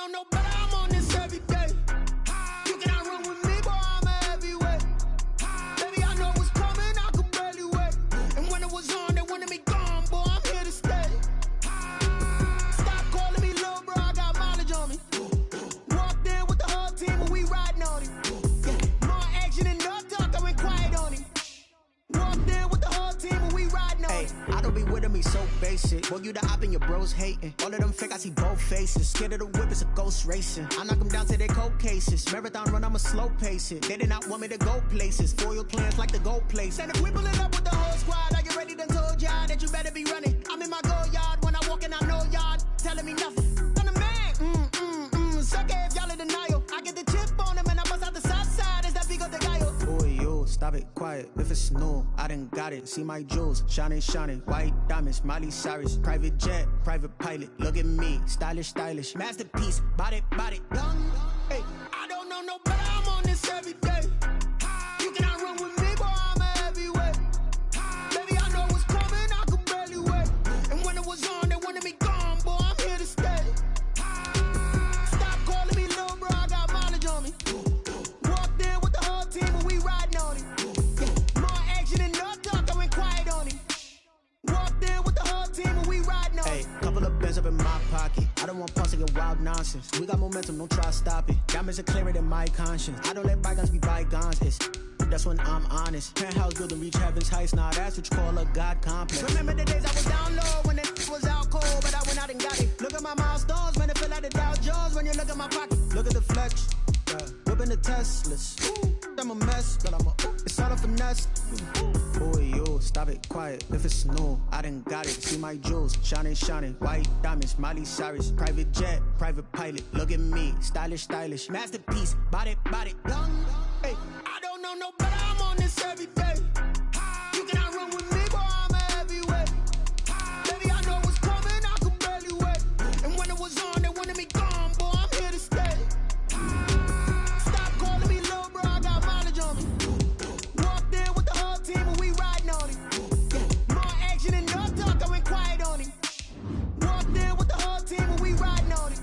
know no better, I'm on this every day. You cannot run with me, boy, I'm a heavyweight. Baby, I know what's coming, I could barely wait. And when it was on, they wanted me gone, boy, I'm here to stay. Stop calling me little bro, I got mileage on me. Walked in with the whole team, and we riding on him. More action and no talk, I went quiet on him. Walked in with the whole team, and we riding on him. I don't be with me so basic. Boy, you the op and your bros hating. All of them fake, I see both faces. Scared of the whip, it's a ghost racing. I knock them down to their cold cases. Marathon run, I'ma slow pace it. They did not want me to go places. Foil plans like the gold place. And if we pulling up with the whole squad, I get ready to told y'all that you better be running. I'm in my go yard. When I walk in, I know y'all telling me nothing. I'm the man, suck it if y'all in denial. I get the chip on them and I bust out the south side. Is that big of the guy? Boy, yo, stop it, quiet. If it's new, I done got it. See my jewels, shining, shining. White diamonds, Miley Cyrus. Private jet, private pilot. Look at me, stylish, stylish. Masterpiece, body, young. Hey, I don't know no better, I'm on this every day. You cannot run with me, boy, I'm a heavyweight. Baby, I know what's coming, I could barely wait. And when it was on, they wanted me gone, boy, I'm here to stay. Stop calling me little bro, I got mileage on me. Walked in with the whole team, and we riding on him. More action and no talk, I went quiet on him. Walked in with the whole team, and we riding on him. Couple of bands up in my pocket. I don't want pause to get wild nonsense. We got momentum, don't try to stop it. Diamonds are clearer than my conscience. I don't let bygones be bygones. That's when I'm honest. Penthouse building, reach heaven's heights. Now that's what you call a God complex. Remember the days I was down low when it was out cold, but I went out and got it. Look at my milestones, man, it feel like the Dow Jones when you look at my pocket. Look at the flex, whipping the Teslas. I'm a mess, but it's all a finesse. Boy, yo, stop it, quiet. If it's new, I done got it. See my jewels, shining, shining. White diamonds, Miley Cyrus. Private jet, private pilot. Look at me, stylish, stylish. Masterpiece, body, young. Hey, I don't know no better, I'm on this every day. You cannot run with me, boy, I'm a heavyweight. Baby, I know what's coming, I could barely wait. And when it was on, they wanted me gone, boy, I'm here to stay. Stop calling me little bro, I got mileage on me. Walked in with the whole team, and we riding on him. More action and no talk, I went quiet on him. Walked in with the whole team, and we riding on him.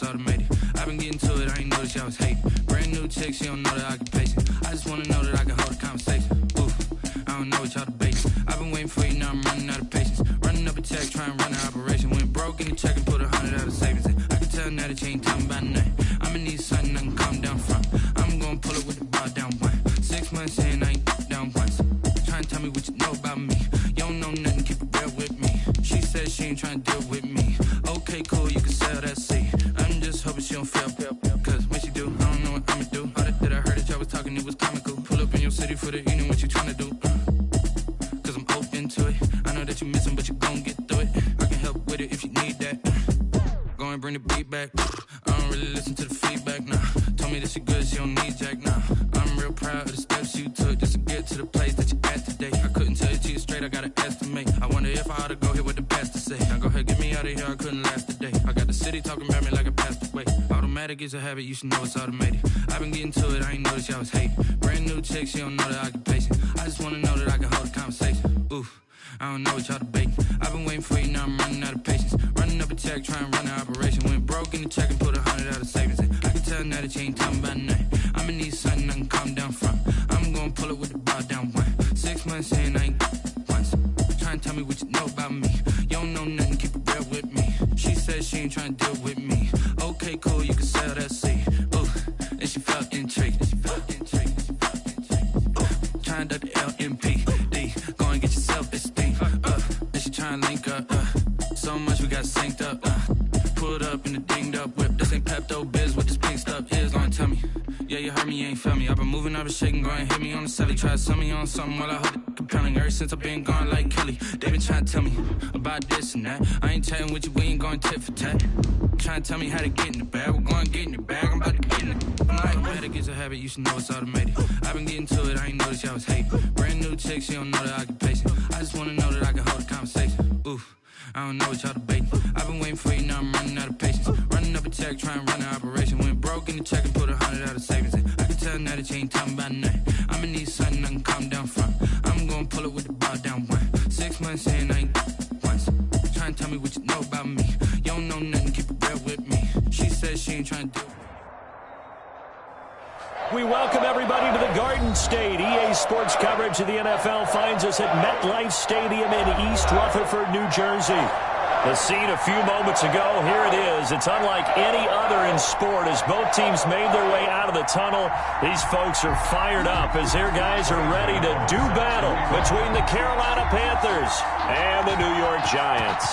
Automated. I've been getting to it, I ain't noticed y'all was hating. Brand new chick, she don't know the occupation. I just wanna know that I can hold a conversation. Oof, I don't know what y'all debating. I've been waiting for you, now I'm running out of patience. Running up a check, trying to run an operation. Went broke in the check and put 100 out of savings in. I can tell now that you ain't talking about nothing. I'ma need something I can calm down from. I'm gonna pull it with the bar down one. 6 months in, I ain't down once. Trying to tell me what you know about me. You don't know nothing, keep it real with me. She said she ain't trying to deal with me. Okay, cool, you can sell that seat. I'm just hoping she don't fail, cause when she do, I don't know what I'ma do. All that I heard that y'all was talking, it was comical. Pull up in your city for the evening, what you tryna do? Cause I'm open to it. I know that you missing, but you gon' get through it. I can help with it if you need that. Go and bring the beat back. I don't really listen to the feedback, nah. Told me that she good, she don't need jack, nah. I'm real proud of the steps you took just to get to the place that you at today. I couldn't tell you to you straight, I gotta estimate. I wonder if I ought to go here with the best to say. Now go ahead, get me out of here, I couldn't last a day. I got the city talking about me like I passed away. Automatic is a habit, you should know it's automated. I've been getting to it, I ain't noticed y'all was hating. Brand new chick, she don't know the occupation. I just wanna know that I can hold a conversation. Oof, I don't know what y'all debating. I've been waiting for you, now I'm running out of patience. Running up a check, trying to run an operation. Went broke in the check and put 100 out of savings in. I can tell now that you ain't talking about nothing. I'ma need something I can calm down from. I'm gonna pull it with the bar down one. 6 months in, I ain't once. Trying to tell me what you know about me. You don't know nothing, keep it real with me. She said she ain't trying to deal with me. Okay, cool, you can sell that seat. Ooh, and she felt intrigued. Trying to duck the LMPD. Go and get your self-esteem. And she trying to link up. So much we got synced up. Pulled up in the dinged up whip. This ain't Pepto-Biz, what this pink stuff is. Gonna tell me. Yeah, you heard me, you ain't felt me. I've been moving, I've been shaking, go and hit me on the celly. Try to sell me on something while I hold it compelling. Ever since I've been gone like Kelly, they been trying to tell me about this and that. I ain't chatting with you, we ain't going tit for tat. Trying to tell me how to get in the bag. We're going to get in the bag, I'm about to get in it. Automatic is a habit, you should know it's automated. I've been getting to it, I ain't noticed y'all was hating. Brand new chick, she don't know the occupation. I just wanna know that I can hold a conversation. Oof, I don't know what y'all debating. I've been waiting for you, now I'm running out of patience. Running up a check, trying to run an operation. Went broke in the check and put 100 out of savings in. I can tell now that you ain't talking about nothing. I'ma need something I can calm down from. I'm gonna pull it with the ball down one. 6 months in, I ain't once. Trying to tell me what you know about me. You don't know nothing, keep it real with me. She said she ain't trying to do it. We welcome everybody to the Garden State. EA Sports coverage of the NFL finds us at MetLife Stadium in East Rutherford, New Jersey. The scene a few moments ago, here it is. It's unlike any other in sport as both teams made their way out of the tunnel. These folks are fired up as their guys are ready to do battle between the Carolina Panthers and the New York Giants.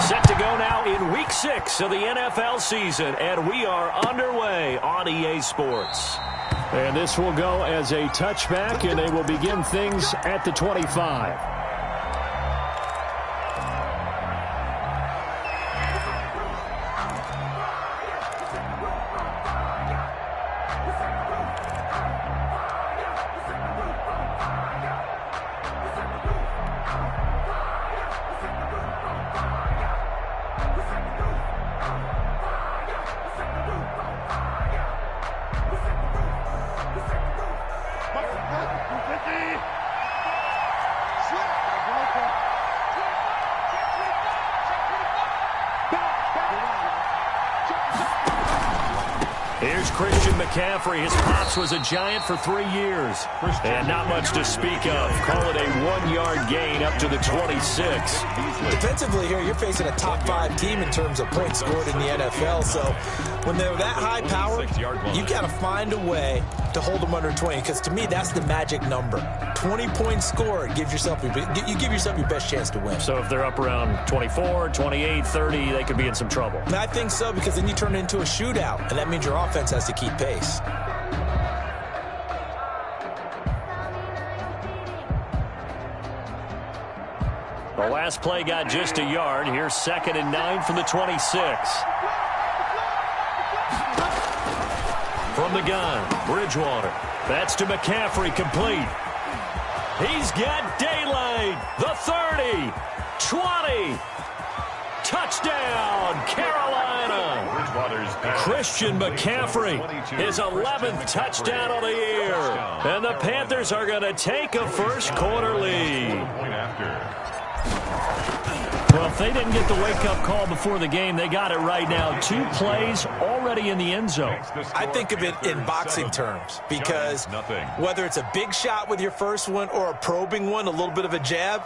Set to go now in Week 6 of the NFL season, and we are underway on EA Sports. And this will go as a touchback, and they will begin things at the 25. Here's Christian McCaffrey. His pops was a Giant for 3 years. And not much to speak of. Call it a 1-yard gain up to the 26. Defensively here, you're facing a top-5 team in terms of points scored in the NFL. So when they're that high powered, you got to find a way to hold them under 20. Because to me, that's the magic number. 20 points scored, you give yourself your best chance to win. So if they're up around 24, 28, 30, they could be in some trouble. And I think so, because then you turn it into a shootout, and that means your offense has to keep pace. The last play got just a yard. Here's 2nd and 9 from the 26. From the gun, Bridgewater. That's to McCaffrey, complete. He's got daylight. The 30, 20. Touchdown, Carolina. Christian McCaffrey, his 11th touchdown of the year. And the Panthers are going to take a first-quarter lead. Well, if they didn't get the wake-up call before the game, they got it right now. 2 plays already in the end zone. I think of it in boxing terms, because whether it's a big shot with your first one or a probing one, a little bit of a jab,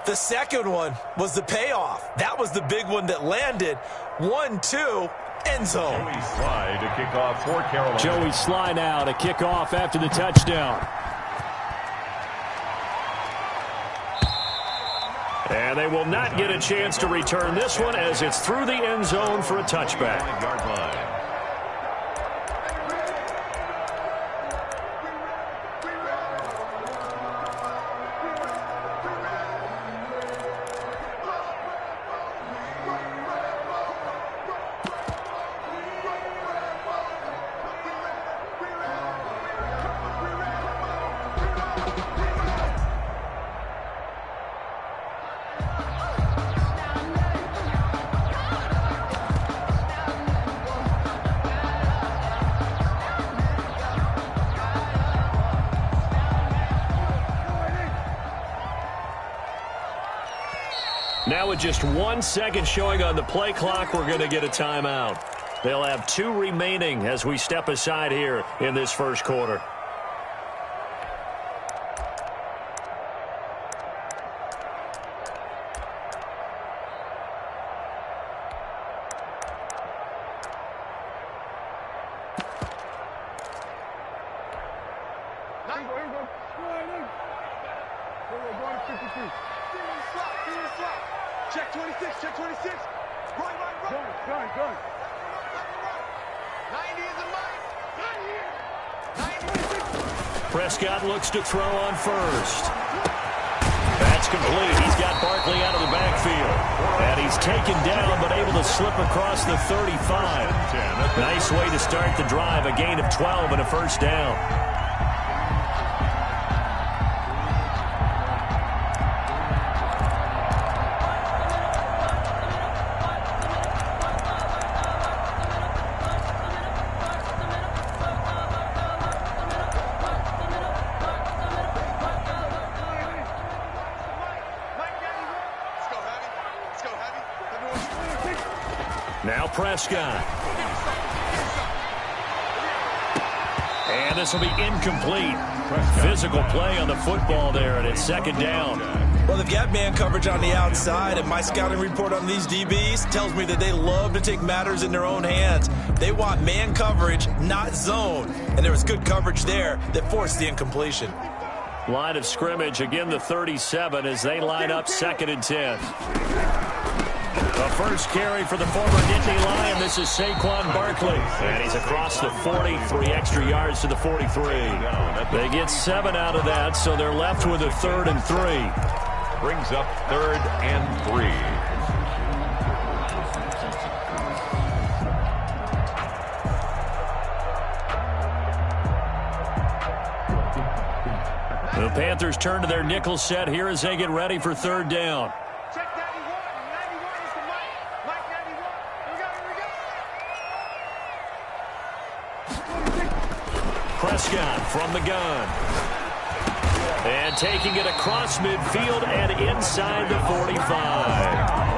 the second one was the payoff. That was the big one that landed. 1-2, end zone. Joey Slye to kick off for Carolina. Joey Slye now to kick off after the touchdown. And they will not get a chance to return this one as it's through the end zone for a touchback. Now with just 1 second showing on the play clock, we're going to get a timeout. They'll have 2 remaining as we step aside here in this first quarter. Check 26, check 26. Right. Gun. 90 is the mic. 90. Prescott looks to throw on first. That's complete. He's got Barkley out of the backfield. And he's taken down but able to slip across the 35. Nice way to start the drive. A gain of 12 and a first down. Now Prescott. And this will be incomplete. Physical play on the football there, and it's second down. Well, they've got man coverage on the outside, and my scouting report on these DBs tells me that they love to take matters in their own hands. They want man coverage, not zone. And there was good coverage there that forced the incompletion. Line of scrimmage, again the 37 as they line up 2nd and 10. The first carry for the former Nittany Lion. This is Saquon Barkley. And he's across the 40, 3 extra yards to the 43. They get 7 out of that, so they're left with a 3rd and 3. Brings up 3rd and 3. The Panthers turn to their nickel set here as they get ready for 3rd down. Check 91. 91 is the mic. Mike 91. Here we go. Prescott from the gun. And taking it across midfield and inside the 45.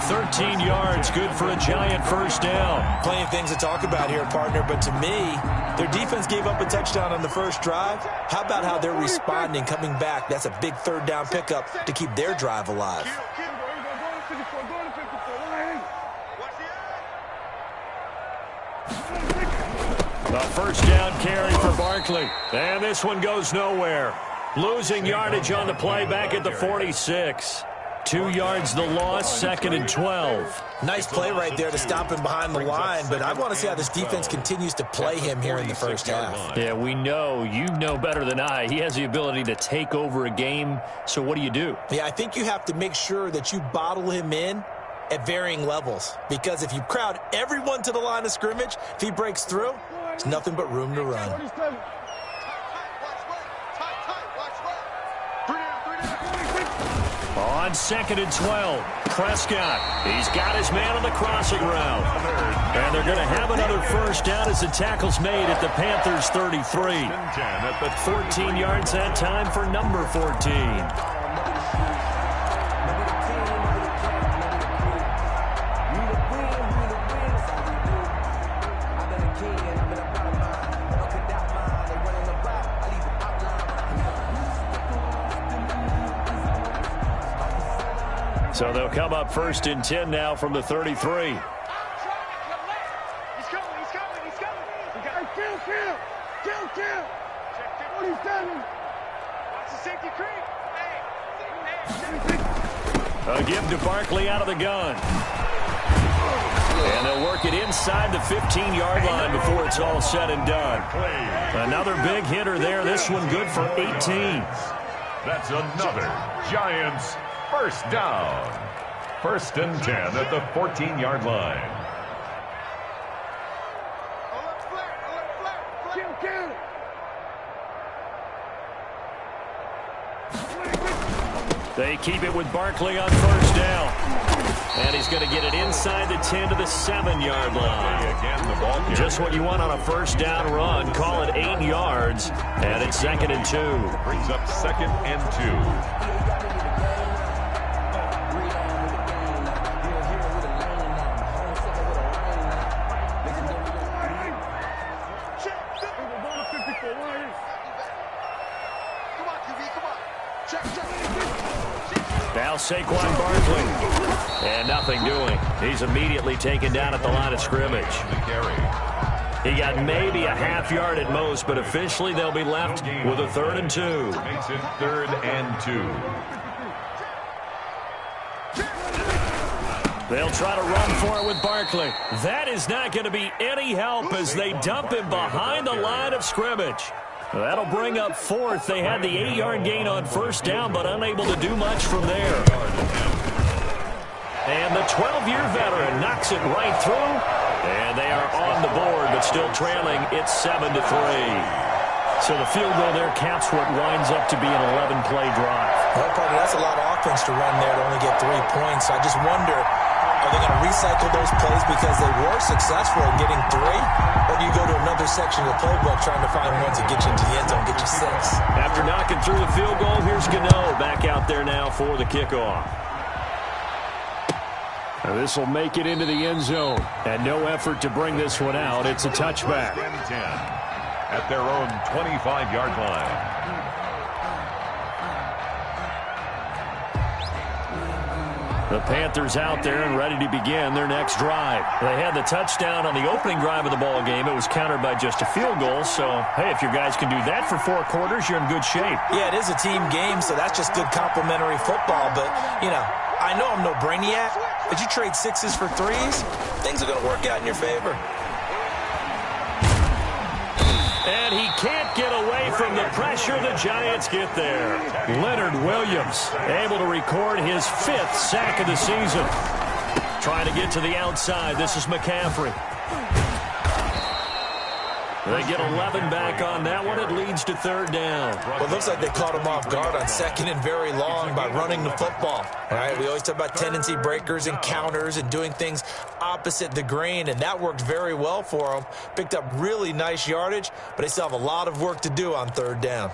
13 yards, good for a giant first down. Plenty of things to talk about here, partner, but to me, their defense gave up a touchdown on the first drive. How about how they're responding, coming back? That's a big 3rd down pickup to keep their drive alive. The first down carry for Barkley. And this one goes nowhere. Losing yardage on the play back at the 46. 2 yards the loss, 2nd and 12. Nice play right there to stop him behind the line, but I want to see how this defense continues to play him here in the first half. Yeah, we know. You know better than I. He has the ability to take over a game, so what do? Yeah, I think you have to make sure that you bottle him in at varying levels, because if you crowd everyone to the line of scrimmage, if he breaks through, there's nothing but room to run. On 2nd and 12, Prescott. He's got his man on the crossing route. And they're going to have another first down as the tackle's made at the Panthers' 33. 14 yards that time for number 14. So they'll come up 1st and 10 now from the 33. He's coming. Kill. Check 47. Watch the safety creep. A give to Barkley out of the gun. And they'll work it inside the 15-yard line before it's all said and done. Another big hitter there. This one good for 18. That's another Giants first down. 1st and 10 at the 14-yard line. They keep it with Barkley on 1st down. And he's going to get it inside the 10 to the 7-yard line. Again, the ball carrier. Just what you want on a first down run. Call it 8 yards. And it's 2nd and 2. Brings up 2nd and 2. Now Saquon Barkley. And nothing doing. He's immediately taken down at the line of scrimmage. He got maybe a half yard at most, but officially they'll be left with a 3rd and 2. Makes it 3rd and 2. They'll try to run for it with Barkley. That is not going to be any help as they dump him behind the line of scrimmage. That'll bring up 4th. They had the 8-yard gain on 1st down, but unable to do much from there. And the 12-year veteran knocks it right through. And they are on the board, but still trailing. It's 7-3. So the field goal there caps what winds up to be an 11-play drive. Well, partner, that's a lot of offense to run there to only get 3 points. I just wonder, are they going to recycle those plays because they were successful in getting 3? Or do you go to another section of the playbook trying to find ones that get you into the end zone, get you 6? After knocking through the field goal, here's Gano back out there now for the kickoff. This will make it into the end zone. And no effort to bring this one out. It's a touchback. 10 at their own 25-yard line. The Panthers out there and ready to begin their next drive. They had the touchdown on the opening drive of the ball game. It was countered by just a field goal. So, hey, if your guys can do that for 4 quarters, you're in good shape. Yeah, it is a team game, so that's just good complimentary football. But, you know, I know I'm no brainiac, but you trade 6s for 3s, things are going to work out in your favor. And he can't get away from the pressure. The Giants get there. Leonard Williams able to record his 5th sack of the season. Trying to get to the outside. This is McCaffrey. They get 11 back on that one. It leads to 3rd down. Well, it looks like they caught him off guard on 2nd and very long by running the football. All right, we always talk about tendency breakers and counters and doing things opposite the grain, and that worked very well for them. Picked up really nice yardage, but they still have a lot of work to do on 3rd down.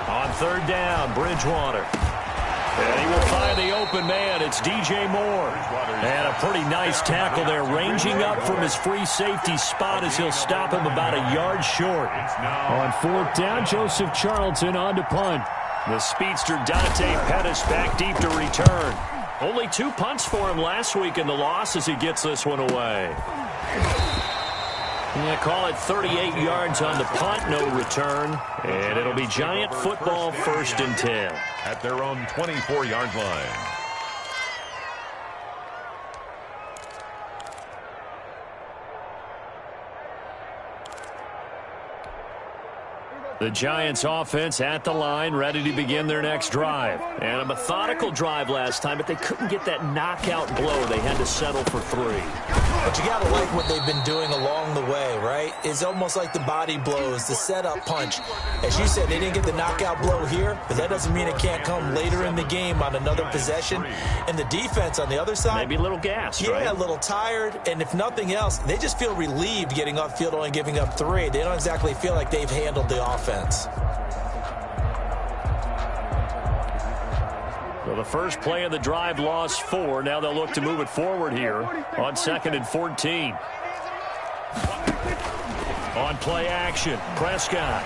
On 3rd down, Bridgewater. And he will find the open man. It's DJ Moore. And a pretty nice tackle there, ranging up from his free safety spot as he'll stop him about a yard short. On 4th down, Joseph Charlton on to punt. The speedster Dante Pettis back deep to return. Only 2 punts for him last week in the loss as he gets this one away. Yeah, call it 38 yards on the punt, no return. And it'll be Giant football, 1st and 10. At their own 24-yard line. The Giants offense at the line, ready to begin their next drive. And a methodical drive last time, but they couldn't get that knockout blow. They had to settle for 3. But you got to like what they've been doing along the way, right? It's almost like the body blows, the setup punch. As you said, they didn't get the knockout blow here, but that doesn't mean it can't come later in the game on another possession. And the defense on the other side, maybe a little gassed, right? Yeah, a little tired. And if nothing else, they just feel relieved getting off field only giving up 3. They don't exactly feel like they've handled the offense. Well, the first play of the drive lost 4. Now they'll look to move it forward here on 2nd and 14. On play action, Prescott.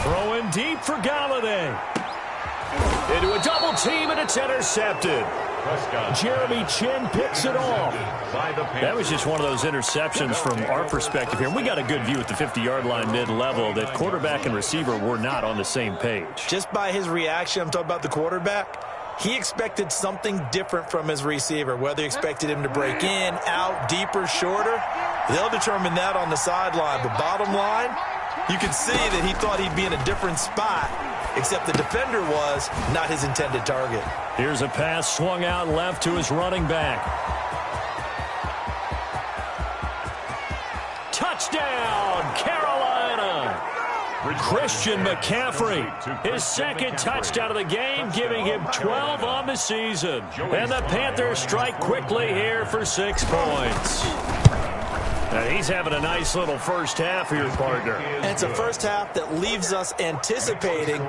Throwing deep for Galladay. Into a double team, and it's intercepted. Jeremy Chin picks it off. That was just one of those interceptions from our perspective here. We got a good view at the 50-yard line mid-level that quarterback and receiver were not on the same page. Just by his reaction, I'm talking about the quarterback, he expected something different from his receiver, whether he expected him to break in, out, deeper, shorter. They'll determine that on the sideline. But bottom line, you can see that he thought he'd be in a different spot, except the defender was not his intended target. Here's a pass swung out left to his running back. Touchdown, Carolina! Christian McCaffrey, his 2nd touchdown of the game, giving him 12 on the season. And the Panthers strike quickly here for 6 points. And he's having a nice little first half here, partner. And it's a first half that leaves us anticipating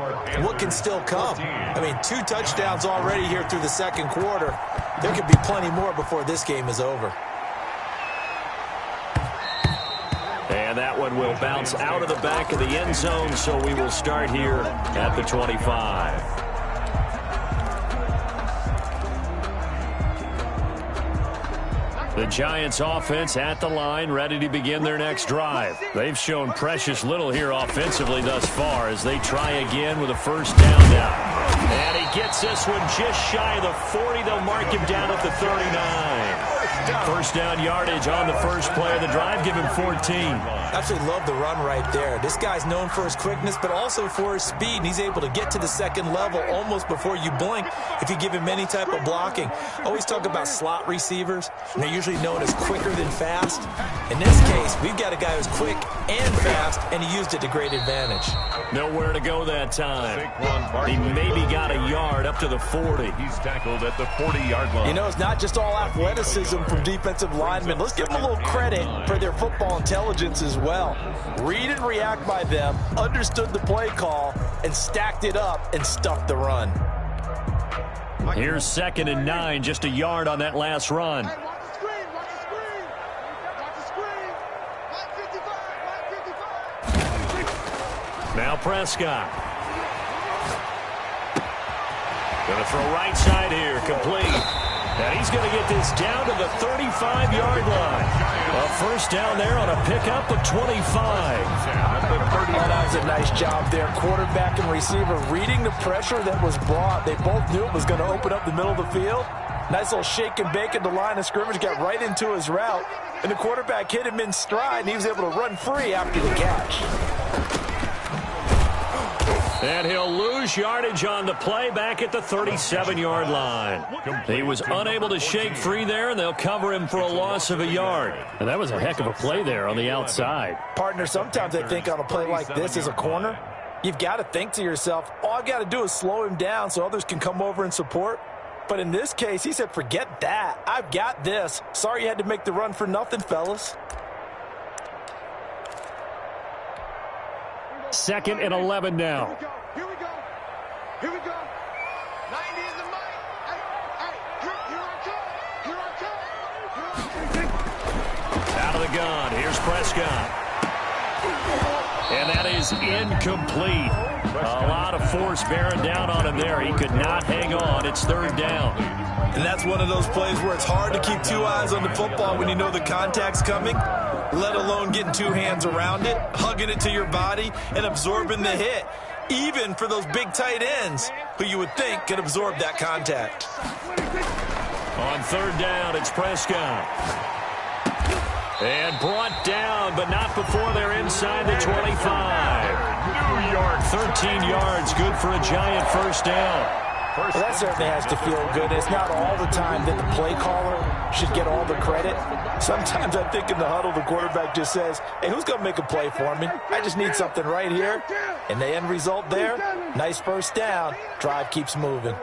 what can still come. I mean, 2 touchdowns already here through the 2nd quarter. There could be plenty more before this game is over. And that one will bounce out of the back of the end zone, so we will start here at the 25. The Giants offense at the line, ready to begin their next drive. They've shown precious little here offensively thus far as they try again with a 1st down now. And he gets this one just shy of the 40. They'll mark him down at the 39. First down yardage on the first play of the drive. Give him 14. Absolutely love the run right there. This guy's known for his quickness, but also for his speed. And he's able to get to the second level almost before you blink if you give him any type of blocking. Always talk about slot receivers, and they're usually known as quicker than fast. In this case, we've got a guy who's quick and fast, and he used it to great advantage. Nowhere to go that time. He maybe got a yard up to the 40. He's tackled at the 40-yard line. You know, it's not just all athleticism from defensive linemen. Let's give them a little credit for their football intelligence as well. Read and react by them, understood the play call, and stacked it up and stuffed the run. Here's 2nd and 9, just a yard on that last run. Hey, watch the screen, watch the screen. Watch the screen. Line 55, line 55. Now Prescott. Going to throw right side here, complete. And he's going to get this down to the 35-yard line. A first down there on a pickup of 25. That was a nice job there. Quarterback and receiver reading the pressure that was brought. They both knew it was going to open up the middle of the field. Nice little shake and bake at the line of scrimmage. Got right into his route. And the quarterback hit him in stride, and he was able to run free after the catch. And he'll lose yardage on the play back at the 37-yard line. He was unable to shake free there, and they'll cover him for a loss of a yard. And that was a heck of a play there on the outside. Partner, sometimes I think on a play like this as a corner, you've got to think to yourself, all I've got to do is slow him down so others can come over and support. But in this case, he said, forget that. I've got this. Sorry you had to make the run for nothing, fellas. 2nd and 11 now. Here we go. Here we go. 90 in the mic. Hey, here I come. Here I come. Out of the gun. Here's Prescott. And that is incomplete. A lot of force bearing down on him there. He could not hang on. It's 3rd down. And that's one of those plays where it's hard to keep two eyes on the football when you know the contact's coming, let alone getting two hands around it, hugging it to your body, and absorbing the hit, even for those big tight ends who you would think could absorb that contact. On 3rd down, it's Prescott. And brought down, but not before they're inside the 25. New York. 13 yards, good for a giant first down. Well, that certainly has to feel good. It's not all the time that the play caller should get all the credit. Sometimes I think in the huddle, the quarterback just says, hey, who's going to make a play for me? I just need something right here. And the end result there, nice first down. Drive keeps moving.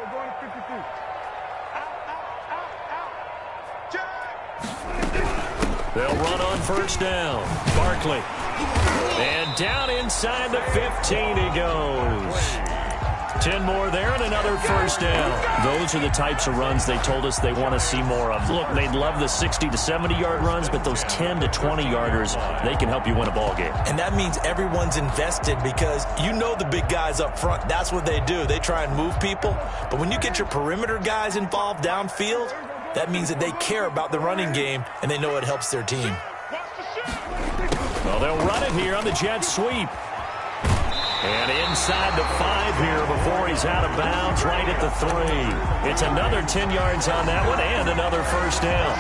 They'll run on first down. Barkley. And down inside the 15 he goes. 10 more there and another first down. Those are the types of runs they told us they want to see more of. Look, they'd love the 60 to 70-yard runs, but those 10 to 20-yarders, they can help you win a ball game. And that means everyone's invested because you know the big guys up front. That's what they do. They try and move people. But when you get your perimeter guys involved downfield, that means that they care about the running game and they know it helps their team. Well, they'll run it here on the jet sweep. And inside the 5 here before he's out of bounds, right at the 3. It's another 10 yards on that one and another first down.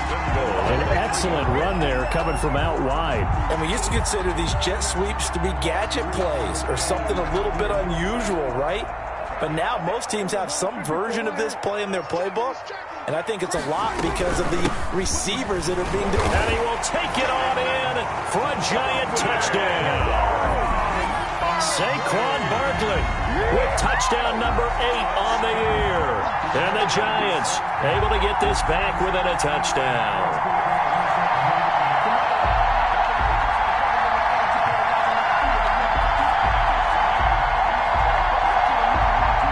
An excellent run there coming from out wide. And we used to consider these jet sweeps to be gadget plays or something a little bit unusual, right? But now most teams have some version of this play in their playbook. And I think it's a lot because of the receivers that are being deployed. And he will take it on in for a giant touchdown. Saquon Barkley with touchdown number 8 on the year. And the Giants able to get this back within a touchdown.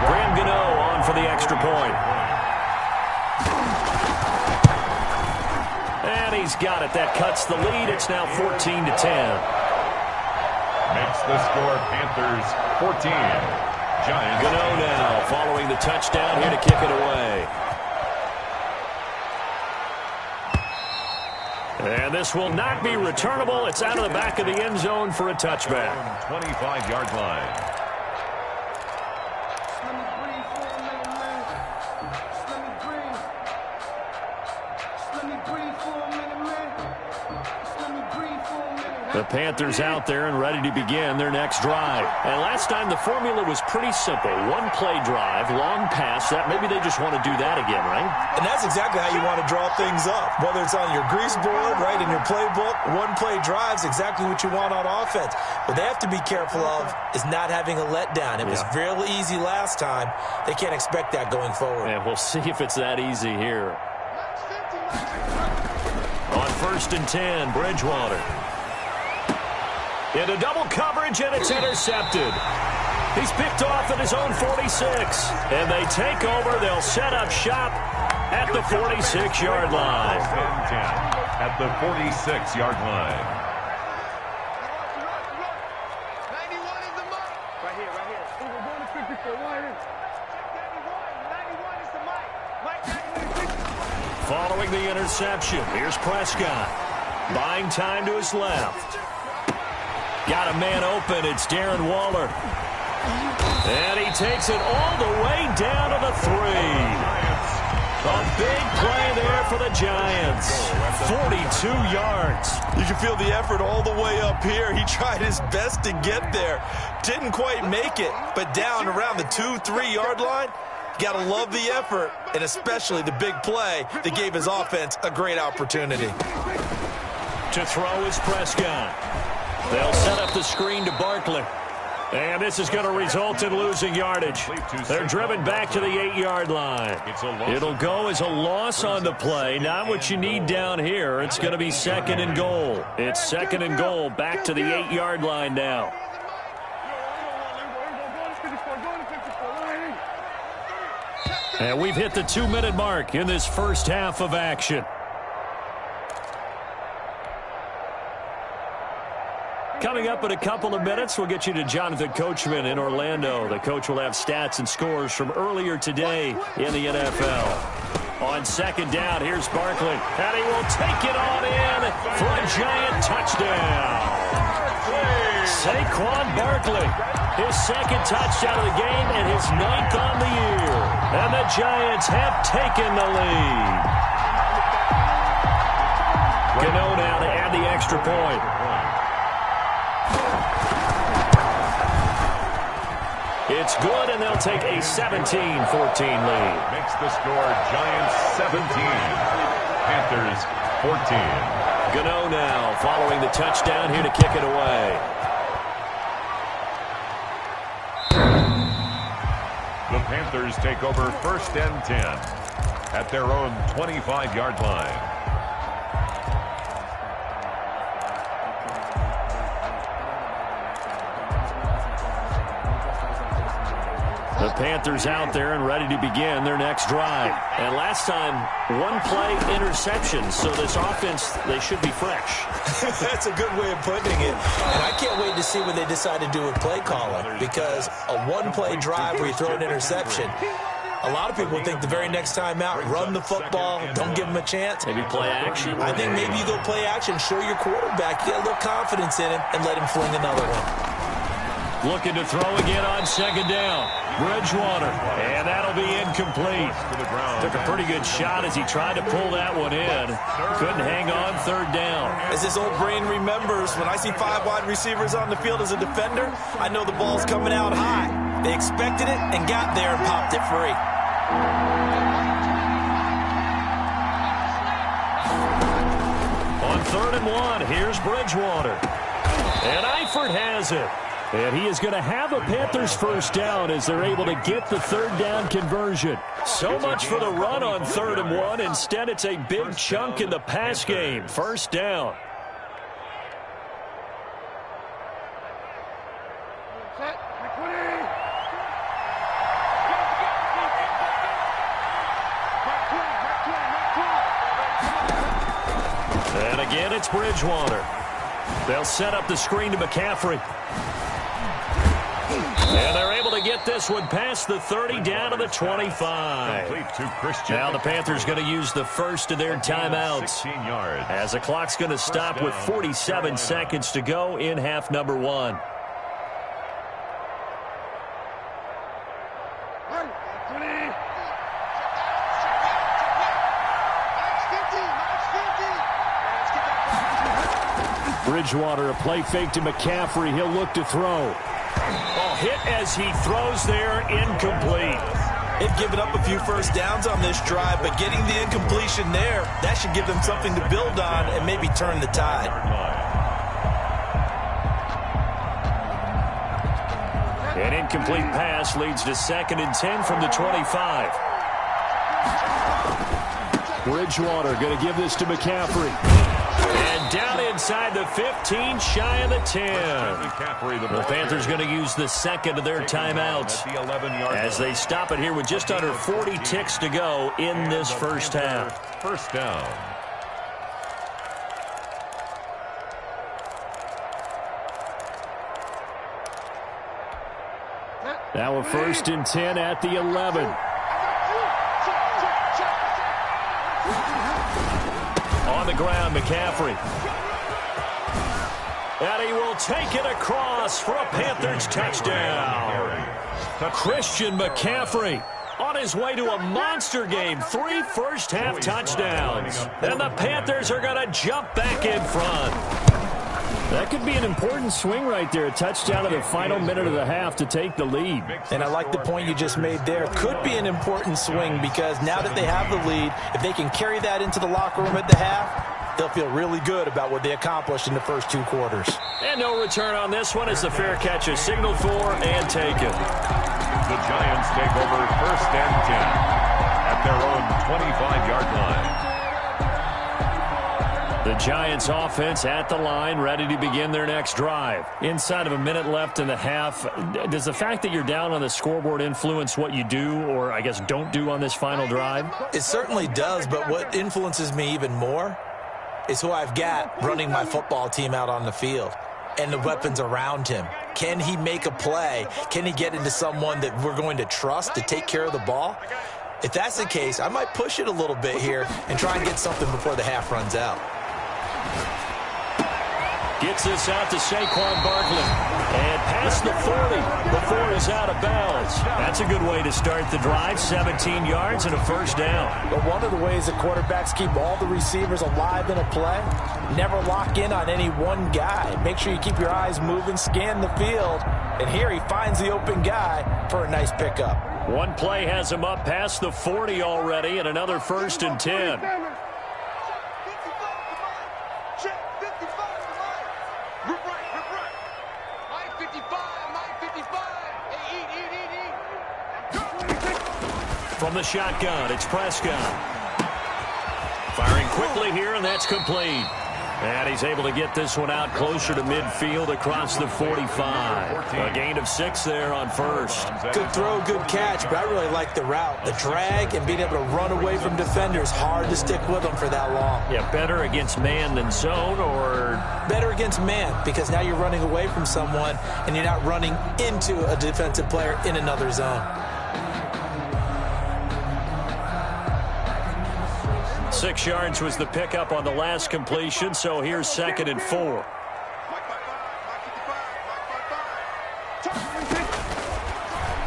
Graham Gano on for the extra point. And he's got it. That cuts the lead. It's now 14-10. Makes the score Panthers 14. Giants. Gano now following the touchdown here to kick it away. And this will not be returnable. It's out of the back of the end zone for a touchback. 25-yard line. Let me breathe for a The Panthers out there and ready to begin their next drive. And last time the formula was pretty simple. One play drive, long pass. That maybe they just want to do that again, right? And that's exactly how you want to draw things up. Whether it's on your grease board, right, in your playbook, one play drive is exactly what you want on offense. What they have to be careful of is not having a letdown. It was real easy last time. They can't expect that going forward. And we'll see if it's that easy here. On 1st and 10, Bridgewater. Into double coverage, and it's intercepted. He's picked off at his own 46. And they take over. They'll set up shop at the 46-yard line. 10 at the 46-yard line. 91 is the mark. Right here. We're going to 54. Right here. 91 is the mic. Mike 91. Following the interception, here's Prescott. Buying time to his left. Got a man open. It's Darren Waller. And he takes it all the way down to the 3. A big play there for the Giants. 42 yards. You can feel the effort all the way up here. He tried his best to get there. Didn't quite make it, but down around the 2-3 yard line, got to love the effort, and especially the big play that gave his offense a great opportunity. To throw is Prescott. They'll set up the screen to Barkley. And this is going to result in losing yardage. They're driven back to the 8-yard line. It'll go as a loss on the play. Not what you need down here. It's going to be 2nd and goal. It's 2nd and goal back to the 8-yard line now. And we've hit the 2-minute mark in this first half of action. Coming up in a couple of minutes, we'll get you to Jonathan Coachman in Orlando. The coach will have stats and scores from earlier today in the NFL. On 2nd down, here's Barkley. And he will take it on in for a Giant touchdown. Saquon Barkley, his 2nd touchdown of the game and his 9th on the year. And the Giants have taken the lead. Gano now to add the extra point. It's good, and they'll take a 17-14 lead. Makes the score Giants 17, Panthers 14. Gano now following the touchdown here to kick it away. The Panthers take over 1st and 10 at their own 25-yard line. The Panthers out there and ready to begin their next drive. And last time, one play interception. So this offense, they should be fresh. That's a good way of putting it. And I can't wait to see what they decide to do with play calling. Because a one-play drive where you throw an interception, a lot of people think the very next time out, run the football, don't give them a chance. Maybe play action. I think maybe you go play action, show your quarterback, get a little confidence in him, and let him fling another one. Looking to throw again on 2nd down. Bridgewater, and that'll be incomplete. Took a pretty good shot as he tried to pull that one in. Couldn't hang on 3rd down. As his old brain remembers, when I see 5 wide receivers on the field as a defender, I know the ball's coming out high. They expected it and got there and popped it free. On 3rd and 1, here's Bridgewater. And Eifert has it. And he is going to have a Panthers 1st down as they're able to get the 3rd down conversion. So much for the run on 3rd and 1. Instead, it's a big chunk in the pass game. 1st down. And again, it's Bridgewater. They'll set up the screen to McCaffrey. And they're able to get this one past the 30 down to the 25. Now the Panthers going to use the first of their timeouts as the clock's going to stop with 47 seconds to go in half number 1. Bridgewater, a play fake to McCaffrey. He'll look to throw. Oh, hit as he throws there, incomplete. They've given up a few first downs on this drive, but getting the incompletion there, that should give them something to build on and maybe turn the tide. An incomplete pass leads to 2nd and 10 from the 25. Bridgewater going to give this to McCaffrey. And down inside the 15, shy of the 10. The Panthers going to use the second of their timeouts as they stop it here with just under 40 ticks to go in this first half. First down. Now a 1st and 10 at the 11. On the ground, McCaffrey. And he will take it across for a Panthers touchdown. Christian McCaffrey on his way to a monster game. 3 first-half touchdowns. And the Panthers are going to jump back in front. That could be an important swing right there. A touchdown in the final minute of the half to take the lead. And I like the point you just made there. Could be an important swing because now that they have the lead, if they can carry that into the locker room at the half, they'll feel really good about what they accomplished in the first 2 quarters. And no return on this one as the fair catch is signaled for and taken. The Giants take over 1st and 10 at their own 25-yard line. The Giants offense at the line, ready to begin their next drive. Inside of a minute left in the half, does the fact that you're down on the scoreboard influence what you do or, I guess, don't do on this final drive? It certainly does, but what influences me even more is who I've got running my football team out on the field and the weapons around him. Can he make a play? Can he get into someone that we're going to trust to take care of the ball? If that's the case, I might push it a little bit here and try and get something before the half runs out. Gets this out to Saquon Barkley. And past the 40 before he's out of bounds. That's a good way to start the drive. 17 yards and a first down. But one of the ways that quarterbacks keep all the receivers alive in a play, never lock in on any one guy. Make sure you keep your eyes moving, scan the field. And here he finds the open guy for a nice pickup. One play has him up past the 40 already and another 1st and 10. From the shotgun, it's Prescott. Firing quickly here, and that's complete. And he's able to get this one out closer to midfield across the 45. A gain of 6 there on 1st. Good throw, good catch, but I really like the route. The drag and being able to run away from defenders, hard to stick with them for that long. Yeah, better against man than zone, or? Better against man, because now you're running away from someone and you're not running into a defensive player in another zone. 6 yards was the pickup on the last completion, so here's 2nd and 4.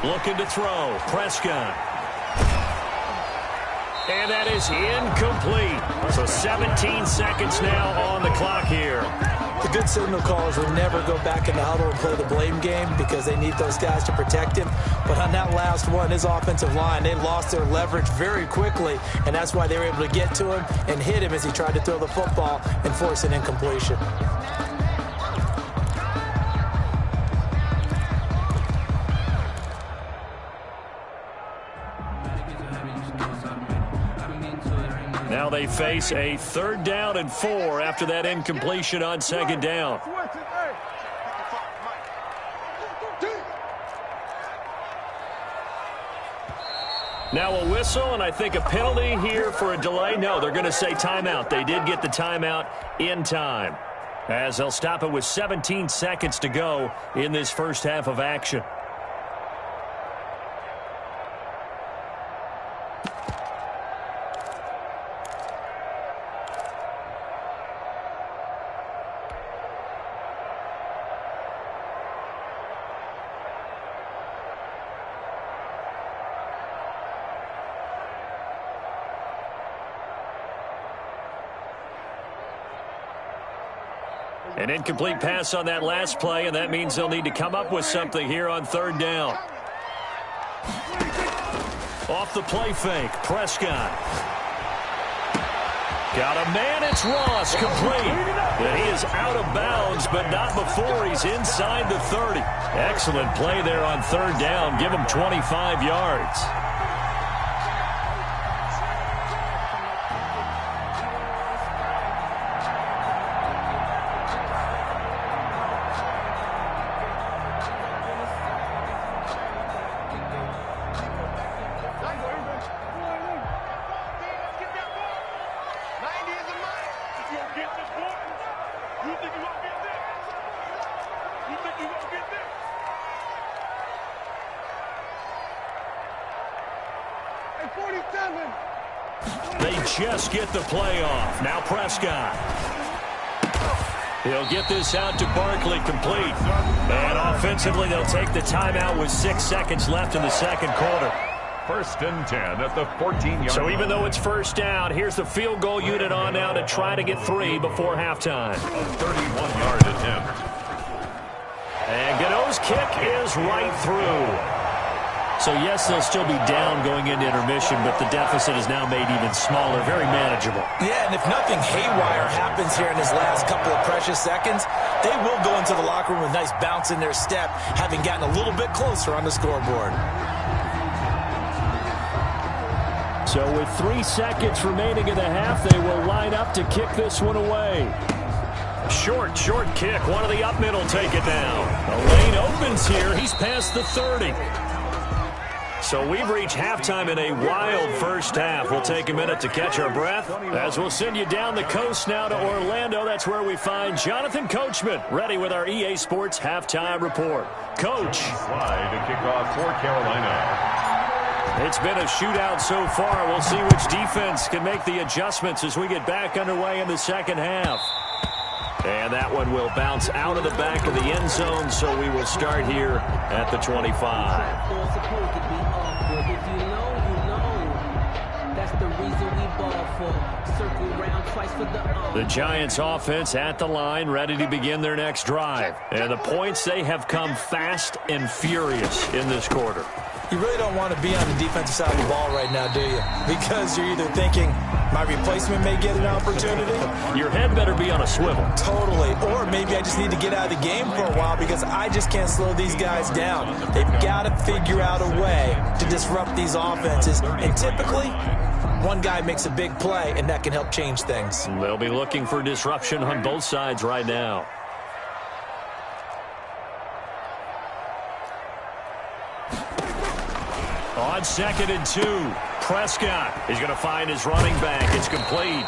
Looking to throw, Prescott. And that is incomplete. So 17 seconds now on the clock here. The good signal callers will never go back in the huddle and play the blame game because they need those guys to protect him. But on that last one, his offensive line, they lost their leverage very quickly, and that's why they were able to get to him and hit him as he tried to throw the football and force an incompletion. Now they face a 3rd down and 4 after that incompletion on 2nd down. Now a whistle, and I think a penalty here for a delay. No, they're going to say timeout. They did get the timeout in time, as they'll stop it with 17 seconds to go in this first half of action. An incomplete pass on that last play, and that means they'll need to come up with something here on third down. Off the play fake, Prescott. Got a man, it's Ross, complete. And he is out of bounds, but not before he's inside the 30. Excellent play there on third down. Give him 25 yards. They just get the play off. Now Prescott. He'll get this out to Barkley, complete. And offensively, they'll take the timeout with 6 seconds left in the second quarter. 1st and 10 at the 14-yard line. So even though it's first down, here's the field goal unit on now to try to get 3 before halftime. A 31-yard attempt. And Gano's kick is right through. So, yes, they'll still be down going into intermission, but the deficit is now made even smaller, very manageable. Yeah, and if nothing haywire happens here in his last couple of precious seconds, they will go into the locker room with a nice bounce in their step, having gotten a little bit closer on the scoreboard. So with 3 seconds remaining in the half, they will line up to kick this one away. Short kick. One of the up middle take it down. The lane opens here. He's past the 30. So we've reached halftime in a wild first half. We'll take a minute to catch our breath as we'll send you down the coast now to Orlando. That's where we find Jonathan Coachman ready with our EA Sports halftime report. Coach. Slide to kick off for Carolina. It's been a shootout so far. We'll see which defense can make the adjustments as we get back underway in the second half. And that one will bounce out of the back of the end zone, so we will start here at the 25. The Giants offense at the line, ready to begin their next drive. And the points, they have come fast and furious in this quarter. You really don't want to be on the defensive side of the ball right now, do you? Because you're either thinking, my replacement may get an opportunity. Your head better be on a swivel. Totally. Or maybe I just need to get out of the game for a while because I just can't slow these guys down. They've got to figure out a way to disrupt these offenses. And typically, one guy makes a big play, and that can help change things. They'll be looking for disruption on both sides right now. On 2nd and 2, Prescott is going to find his running back. It's complete.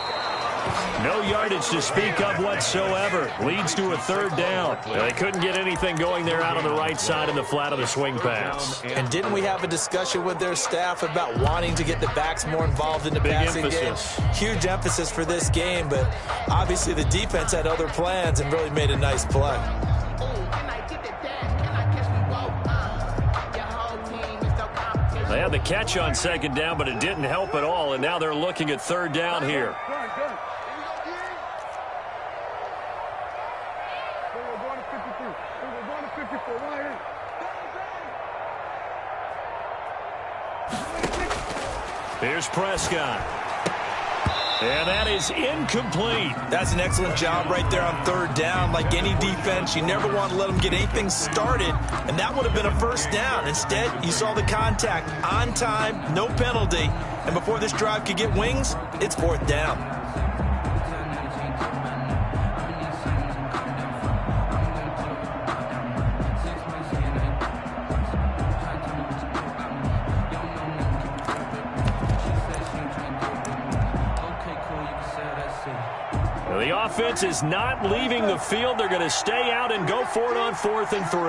No yardage to speak of whatsoever. Leads to a 3rd down. They couldn't get anything going there out on the right side in the flat of the swing pass. And didn't we have a discussion with their staff about wanting to get the backs more involved in the passing game? Huge emphasis for this game, but obviously the defense had other plans and really made a nice play. They had the catch on 2nd down, but it didn't help at all, and now they're looking at 3rd down here. Here's Prescott. And that is incomplete. That's an excellent job right there on 3rd down. Like any defense, you never want to let them get anything started, and that would have been a 1st down. Instead, you saw the contact on time, no penalty, and before this drive could get wings, it's 4th down. The offense is not leaving the field. They're going to stay out and go for it on 4th and 3.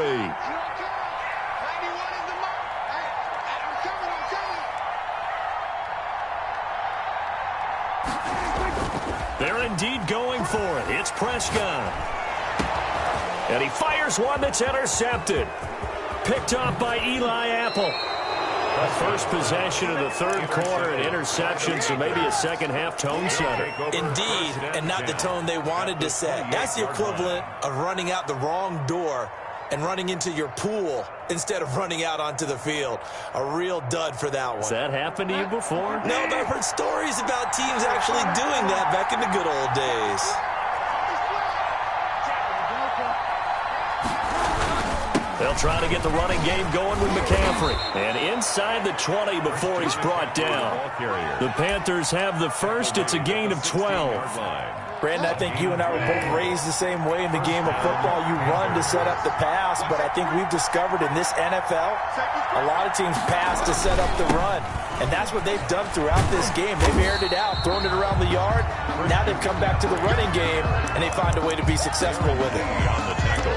They're indeed going for it. It's Prescott. And he fires one that's intercepted. Picked off by Eli Apple. First possession of the third quarter, an interception, so maybe a second-half tone setter. Indeed, and not the tone they wanted to set. That's the equivalent of running out the wrong door and running into your pool instead of running out onto the field. A real dud for that one. Has that happened to you before? No, but I've heard stories about teams actually doing that back in the good old days. They'll try to get the running game going with McCaffrey. And inside the 20 before he's brought down. The Panthers have the first. It's a gain of 12. Brandon, I think you and I were both raised the same way in the game of football. You run to set up the pass, but I think we've discovered in this NFL, a lot of teams pass to set up the run. And that's what they've done throughout this game. They've aired it out, thrown it around the yard. Now they've come back to the running game, and they find a way to be successful with it.